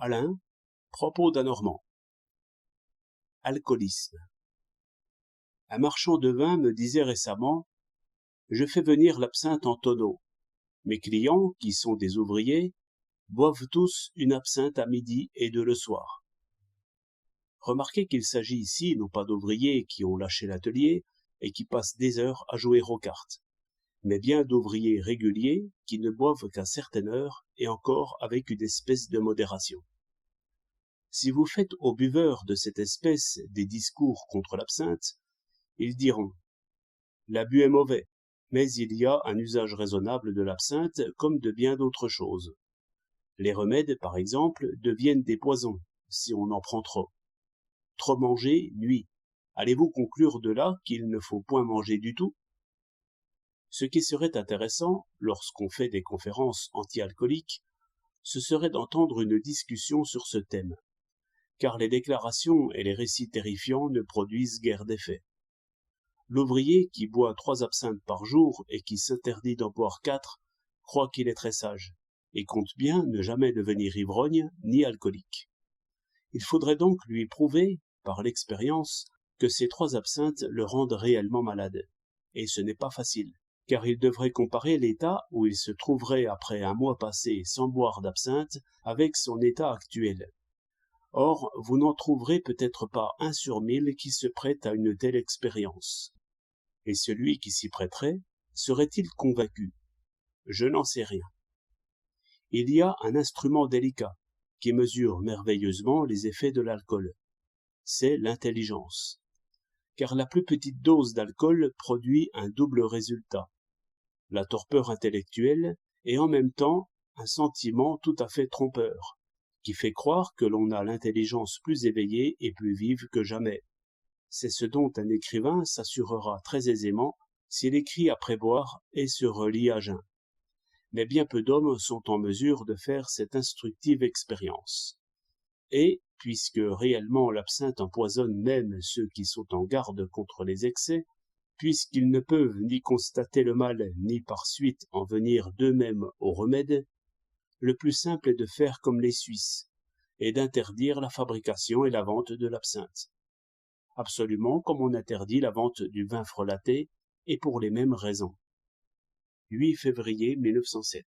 Alain, propos d'un Normand. Alcoolisme. Un marchand de vin me disait récemment « Je fais venir l'absinthe en tonneaux. Mes clients, qui sont des ouvriers, boivent tous une absinthe à midi et deux le soir. » Remarquez qu'il s'agit ici non pas d'ouvriers qui ont lâché l'atelier et qui passent des heures à jouer aux cartes, mais bien d'ouvriers réguliers qui ne boivent qu'à certaines heures et encore avec une espèce de modération. Si vous faites aux buveurs de cette espèce des discours contre l'absinthe, ils diront « L'abus est mauvais, mais il y a un usage raisonnable de l'absinthe comme de bien d'autres choses. Les remèdes, par exemple, deviennent des poisons si on en prend trop. Trop manger nuit. Allez-vous conclure de là qu'il ne faut point manger du tout ? » Ce qui serait intéressant, lorsqu'on fait des conférences anti-alcooliques, ce serait d'entendre une discussion sur ce thème, car les déclarations et les récits terrifiants ne produisent guère d'effet. L'ouvrier qui boit 3 absinthes par jour et qui s'interdit d'en boire 4 croit qu'il est très sage, et compte bien ne jamais devenir ivrogne ni alcoolique. Il faudrait donc lui prouver, par l'expérience, que ces 3 absinthes le rendent réellement malade. Et ce n'est pas facile, car il devrait comparer l'état où il se trouverait après un mois passé sans boire d'absinthe avec son état actuel. Or, vous n'en trouverez peut-être pas 1 sur 1000 qui se prête à une telle expérience. Et celui qui s'y prêterait, serait-il convaincu ? Je n'en sais rien. Il y a un instrument délicat qui mesure merveilleusement les effets de l'alcool. C'est l'intelligence. Car la plus petite dose d'alcool produit un double résultat. La torpeur intellectuelle et en même temps un sentiment tout à fait trompeur, qui fait croire que l'on a l'intelligence plus éveillée et plus vive que jamais. C'est ce dont un écrivain s'assurera très aisément s'il écrit après boire et se relie à jeun. Mais bien peu d'hommes sont en mesure de faire cette instructive expérience. Et, puisque réellement l'absinthe empoisonne même ceux qui sont en garde contre les excès, puisqu'ils ne peuvent ni constater le mal ni par suite en venir d'eux-mêmes au remède, le plus simple est de faire comme les Suisses, et d'interdire la fabrication et la vente de l'absinthe. Absolument comme on interdit la vente du vin frelaté, et pour les mêmes raisons. 8 février 1907.